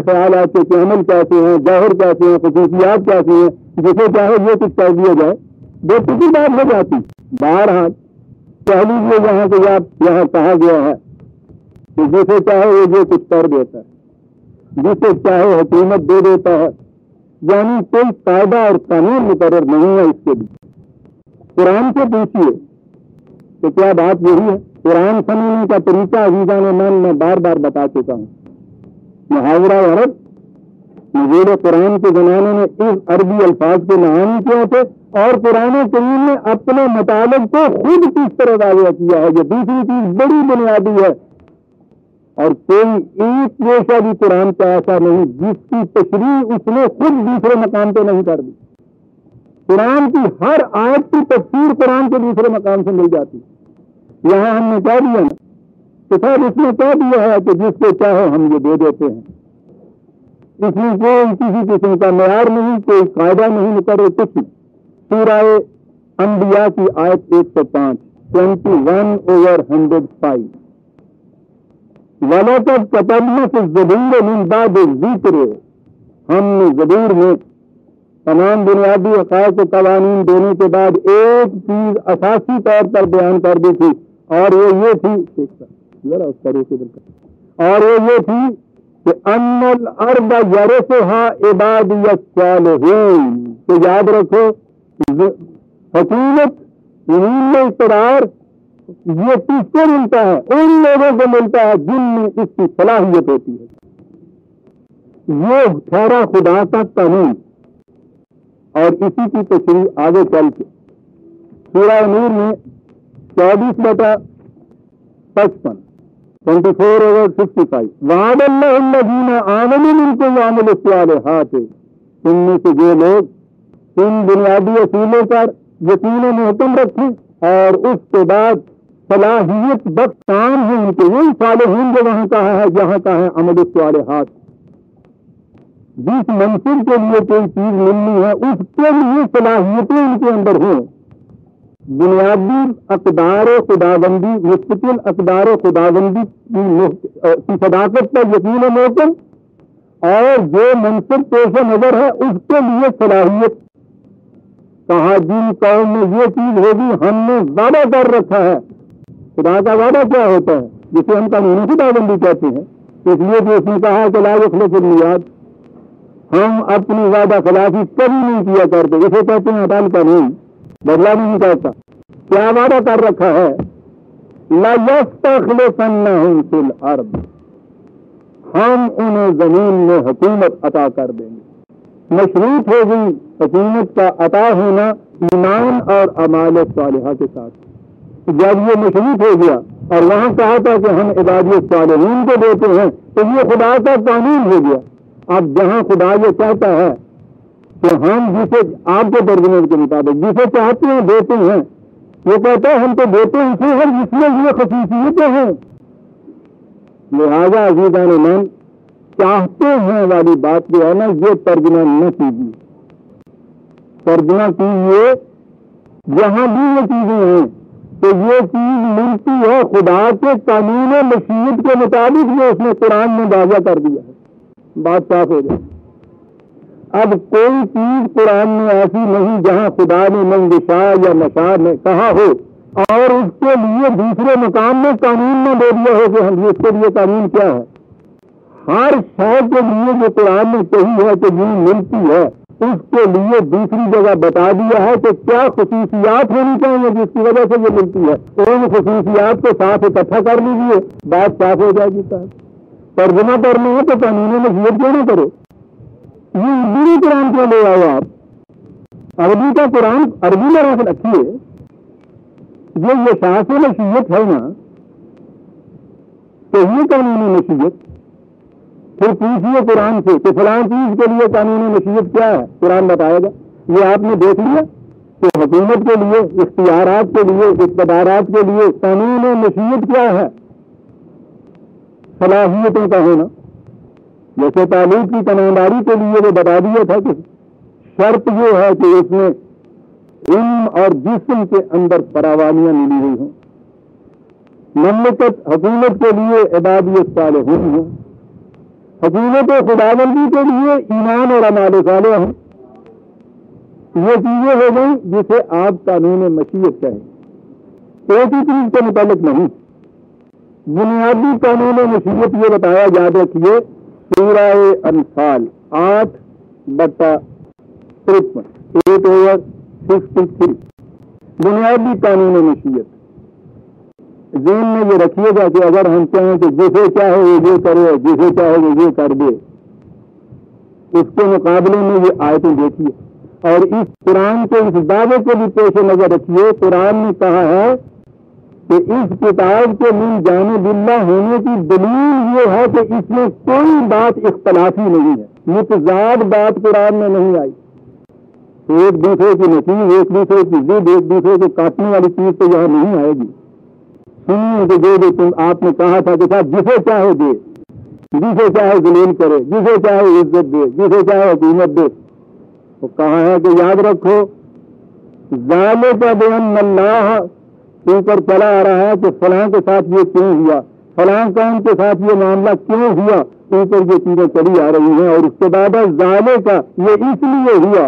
خیالات کے عمل کیسے ہیں، ظاہر کیسے ہیں، خصوصیات کیسے ہیں، جسے چاہے یہ کچھ کر دیا جائے، بے فکر بات ہو جاتی۔ بہرحال کہہ لیجیے یہاں سے یہاں کہا گیا ہے کہ جسے چاہے وہ جو کچھ کر دیتا ہے، جسے چاہے حکومت دے دیتا ہے، یعنی کوئی قاعدہ اور قانون مقرر نہیں ہے اس کے لیے۔ قرآن سے پوچھیے کہ کیا بات یہی ہے؟ قرآن سمجھنے کا طریقہ عزیزان میں بار بار بتا چکا ہوں۔ محاورہ عرب نزول قرآن کے زمانے میں اس عربی الفاظ کے معانی کیا تھے، اور قرآن کریم نے اپنے مطالب کو خود کس طرح واضح کیا ہے، یہ دوسری چیز بڑی بنیادی ہے۔ اور کوئی ایک پیشہ بھی قرآن کا ایسا نہیں جس کی تشریح اس نے خود دوسرے مقام پہ نہیں کر دی۔ قرآن کی ہر آیت کی تفسیر قرآن کے دوسرے مقام سے مل جاتی۔ یہاں ہم نے کہہ دیا نا تو سر اس نے کہہ دیا ہے کہ جس کو چاہے ہم یہ دے دیتے ہیں، اس میں کوئی کسی قسم کا معیار نہیں، کوئی قاعدہ نہیں مقرر، کچھ نہیں۔ سورہ انبیاء کی آیت 105 21/105 وَلَقَدْ كَتَبْنَا فِي الزَّبُورِ مِن بَعْدِ الذِّكْرِ، ہم نے زبور میں تمام بنیادی حقائق و قوانین دینے کے بعد ایک چیز اساسی طور پر بیان کر دی تھی، اور وہ یہ تھی ذرا اس طرح سے اور وہ یہ تھی کہ ان الارض یرثها عبادی الصالحون، تو یاد رکھو حکومت زمین میں اقتدار یہ کس کو ملتا ہے؟ ان لوگوں کو ملتا ہے جن میں اس کی صلاحیت ہوتی ہے۔ یہ ٹھہرا خدا کا قانون، اور اسی کی تشریح آگے چل کے سورہ نور میں 24/55 24/55 وعد اللہ الذین آمنوا منکم وعملوا الصالحات، ان میں سے جو لوگ ان بنیادی اصولوں پر یقین و محکم رکھیں اور اس کے بعد صلاحیت بخش کام ہے ان کے، وہی صالحین جو وہاں کہا ہے جہاں کہا ہے عمل الصالحات۔ جس منصب کے لیے کوئی چیز ملنی ہے اس کے لیے صلاحیتیں ان کے اندر ہوں، بنیادی اقدار و خداوندی، مستقل اقدار و خداوندی کی صداقت پر یقین و محکم، اور جو منصب پیش نظر ہے اس کے لیے صلاحیت۔ کہا جن قوم میں یہ چیز ہوگی ہم نے وعدہ کر رکھا ہے۔ خدا کا وعدہ کیا ہوتا ہے؟ جسے ہم قانونی خداوندی کہتے ہیں، اس لیے کہ اس نے کہا کہ لا یخلف المیعاد، ہم اپنی وعدہ خلافی کبھی نہیں کیا کرتے، اسے کہتے ہیں اٹل قانون، بدلا نہیں کرتا۔ کیا وعدہ کر رکھا ہے؟ لَيَسْتَخْلِفَنَّهُمْ فِي الْأَرْضِ، ہم انہیں زمین میں حکومت عطا کر دیں گے۔ مشروط ہو گئی حکومت کا عطا ہونا ایمان اور اعمال صالحہ کے ساتھ۔ جب یہ مشروط ہو گیا اور وہاں کہا تھا کہ ہم عبادی صالحین کو دیتے ہیں، تو یہ خدا کا قانون ہو گیا۔ اب جہاں خدا یہ کہتا ہے کہ ہم جسے آپ کے ترجمے کے مطابق جسے چاہتے ہیں دیتے ہیں، وہ کہتا ہے ہم تو دیتے اسے ہیں جس میں یہ خصوصیتیں ہیں۔ لہذا عزیزان من، چاہتے ہیں والی بات جو ہے نا، یہ ترجمہ نہ کیجیے، ترجمہ کیجیے جہاں بھی یہ چیزیں ہیں تو یہ چیز ملتی ہے خدا کے قانون مشیت کے مطابق جو اس نے قرآن میں واضح کر دیا ہے۔ بات صاف ہو جائے۔ اب کوئی چیز قرآن میں ایسی نہیں جہاں خدا نے منگشا یا نشا نے کہا ہو اور اس کے لیے دوسرے مقام میں قانون نہ دے دیا ہو کہ ہم اس کے لیے قانون کیا ہے۔ ہر شے کے لیے جو قرآن نے کہی ہے کہ یہ ملتی ہے، اس کے لیے دوسری جگہ بتا دیا ہے کہ کیا خصوصیات ہونی چاہیے جس کی وجہ سے یہ ملتی ہے۔ ان خصوصیات کو ساتھ اکٹھا کر لیجیے، بات صاف ہو جائے گی۔ صاحب ترجمہ کرنا ہے تو قانون مشیت کیوں نہ کرو؟ یہ اردو قرآن کیوں لے آؤ آپ؟ عربی کا قرآن عربی میں رکھ رکھیے۔ یہ شاخ مشیت ہے نا، تو یہ قانونی مشیت پھر پوچھیے قرآن سے کہ فلاں چیز کے لیے قانونی مشیت کیا ہے، قرآن بتائے گا۔ یہ آپ نے دیکھ لیا کہ حکومت کے لیے، اختیارات کے لیے، اقتدارات کے لیے قانون مشیت کیا ہے؟ صلاحیتوں کا ہونا۔ جیسے تعلیم کی کمانداری کے لیے وہ بتا دیا تھا کہ شرط یہ ہے کہ اس میں علم اور جسم کے اندر فراوانیاں ملی ہوئی ہوں۔ مملکت حکومت کے لیے عبادی صالحین ہوں، حکومت خداوندی کے لیے ایمان اور اعمال صالح ہیں، یہ چیزیں ہو گئیں جسے آپ قانون مشیت کہیں، ایک ہی چیز کے متعلق نہیں۔ بنیادی قانون مشیت یہ بتایا، یاد رکھیے، سورہ انفال 8/53، 8/63، بنیادی قانون مشیت ذہن میں یہ رکھیے گا کہ اگر ہم چاہیں کہ جسے چاہے وہ یہ کرے، جسے چاہے وہ یہ کر دے، اس کے مقابلے میں یہ آیتیں دیکھیے اور اس قرآن کے اس دعوے کو بھی پیش نظر رکھیے۔ قرآن نے کہا ہے کہ اس کتاب کے من جانب اللہ ہونے کی دلیل یہ ہے کہ اس میں کوئی بات اختلافی نہیں ہے، متضاد بات قرآن میں نہیں آئی، ایک دوسرے کی نفی، ایک دوسرے کی ضد، ایک دوسرے کو کاٹنے والی چیز تو یہاں نہیں آئے گی۔ سنیے کہ جو تم آپ نے کہا تھا کہ صاحب جسے چاہے دے، جسے چاہے ذلیل کرے، جسے چاہے عزت دے، جسے چاہے حکومت دے، تو کہا ہے کہ یاد رکھو ذالک بأن اللہ، اوپر چلا آ رہا ہے کہ فلاں کے ساتھ یہ کیوں ہوا، فلاں قوم کے ساتھ یہ معاملہ کیوں ہوا، اوپر یہ چیزیں چلی آ رہی ہیں، اور اس کے بعد ذالک یہ اس لیے ہوا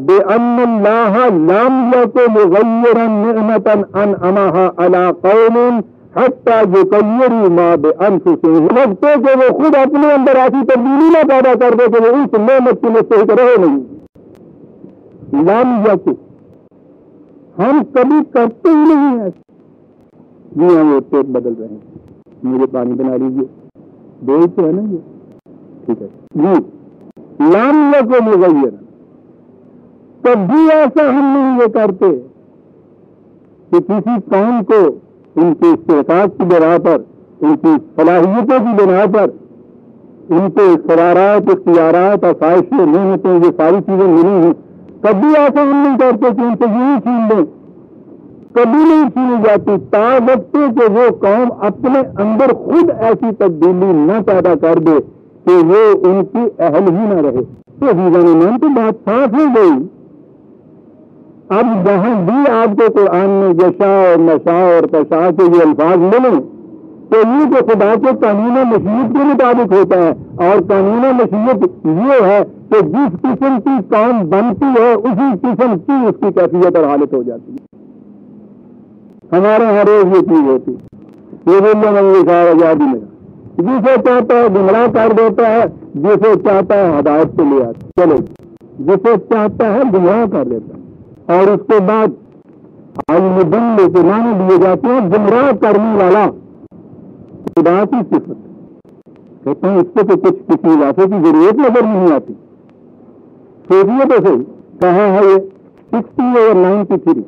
بأن اللہ لم یکن مغیرا نعمتا انعمها علی قوم حتی یغیروا ما بانفسهم، لگتے کہ وہ خود اپنے اندر ایسی تبدیلی نہ پیدا کر دے کہ وہ اس نعمت کے مستحق رہے نہیں۔ لم یکن، ہم کبھی کرتے ہی نہیں ہیں۔ جی ہم وہ ٹیپ بدل رہے ہیں، مجھے پانی بنا لیجیے، دو تو ہے نا یہ، ٹھیک ہے جی۔ لم یکن مغیرا، کبھی ایسا ہم نہیں یہ کرتے کہ کسی قوم کو ان کے استحقاق کی بنا پر، ان کی صلاحیتوں کی بنا پر، ان کو قرارات، اختیارات، آسائشیں، نعمتیں، یہ ساری چیزیں ملی ہیں، کبھی ایسا ہم نہیں کرتے کہ ان سے یوں چھین لیں، کبھی نہیں چھینی جاتی تا وقت کہ وہ قوم اپنے اندر خود ایسی تبدیلی نہ پیدا کر دے کہ وہ ان کی اہل ہی نہ رہے۔ تو عزیزان ایمان تو بات صاف ہو گئی۔ اب جہاں بھی آپ کو قرآن میں یشا اور نشا اور تشا کے یہ الفاظ ملیں تو یہ کہ خدا کے قانون مشیت کے مطابق ہوتا ہے، اور قانون مشیت یہ ہے کہ جس قسم کی قوم بنتی ہے اسی قسم کی اس کی کیفیت اور حالت ہو جاتی ہے۔ ہمارے ہر روز یہ چیز ہوتی ہے، یہ بولنے میں سارا آزادی میں جسے چاہتا ہے گمراہ کر دیتا ہے، جسے چاہتا ہے ہدایت سے لے آتا ہے، چلو جسے چاہتا ہے گمراہ کر دیتا ہے، اور اس کے بعد المضل کے معنی دیے جاتے ہیں گمراہ کرنے والا، خدا کی صفت، کہتے ہیں اس کو تو کچھ کسی اضافے کی ضرورت نظر نہیں آتی۔ سوچیے تو صحیح، کہاں ہے یہ 60/93،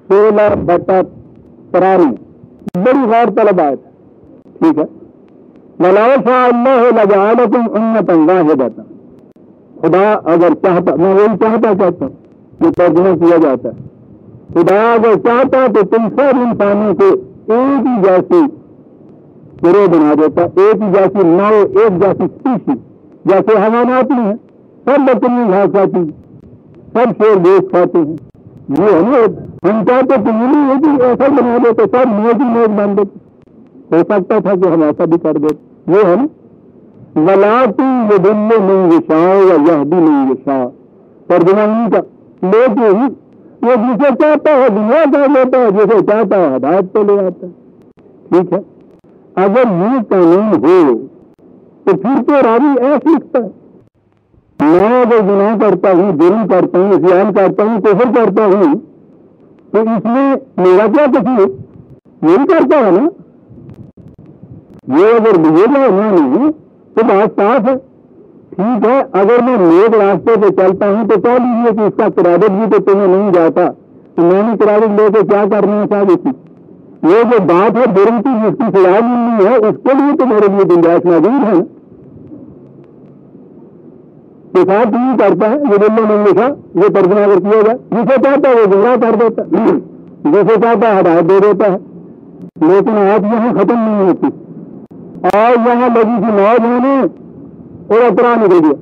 16/53، بڑی غور طلب آیت ہے، ٹھیک ہے۔ وَلَوْ شَاءَ اللَّهُ لَجَعَلَكُمْ أُمَّةً وَاحِدَةً، خدا اگر چاہتا، میں وہی چاہتا ہوں جو ترجمہ کیا جاتا ہے، خدا اگر چاہتا تو تم سب انسانوں کو ایک ہی جیسی گروہ بنا دیتا، ایک ہی جیسی نو، ایک جیسی اسپیشی، جیسے حیوانات میں ہیں، سب بکریاں گھاس کھاتی ہیں، سب شیر گوشت کھاتے ہیں، یہ ہے نا، ہم چاہتے تو نہیں ایک ہی ایسا بنا دیتے، سب موج ہی موج بن دیتے، ہو سکتا تھا کہ ہم ایسا بھی کر دیتے، یہ ہے نا۔ وَلَٰكِن يُضِلُّ مَن يَشَاءُ وَيَهْدِي مَن يَشَاءُ، ترجمہ نہیں کا، لیکن وہ جسے چاہتا ہے دنیا کر لیتا ہے، جسے چاہتا ہے ہدایت پہ لے آتا ہے، ٹھیک ہے۔ اگر یہ قانون ہو تو پھر تو راوی ایسا لکھتا ہے، میں اگر گناہ کرتا ہوں، جرم کرتا ہوں، عصیان کرتا ہوں، کفر کرتا ہوں، تو اس میں میرا کیا قصور؟ یہی کرتا ہے نا، یہ اگر بہیویئر ہونا نہیں تو بات صاف ہے، ٹھیک ہے۔ اگر میں نیک راستے پہ چلتا ہوں تو کہہ لیجیے کہ اس کا کریڈٹ بھی تو تمہیں نہیں جاتا، تو میں نے کریڈٹ لے کے کیا کرنا ہے صاحب؟ اس کی یہ جو بات ہے جرم کی جس کی سزا ملنی ہے اس کے لیے تو میرے لیے گنجائش موجود ہے نا۔ ساتھ نہیں کرتا ہے یہ بولنے میں لکھا، یہ ترجمہ اگر کیا جائے، جسے چاہتا ہے وہ گمراہ کر دیتا ہے، جسے چاہتا ہے ہدایت دے دیتا ہے، لیکن آج یہاں ختم نہیں ہوتی، اور یہاں لگی تھی موج ہونے اور اطراع نکل گیا۔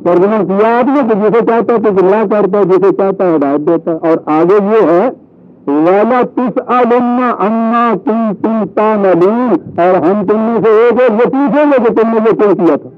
ترجمہ کیا آپ نے کہ جسے چاہتا ہے تو گمراہ کرتا ہے، جسے چاہتا ہے ہدایت دیتا ہے، اور آگے یہ ہے والا تسألن عما کنتم تعملون، اور ہم تم میں سے ایک یہ پوچھیں گے کہ تم نے یہ کیوں کیا تھا.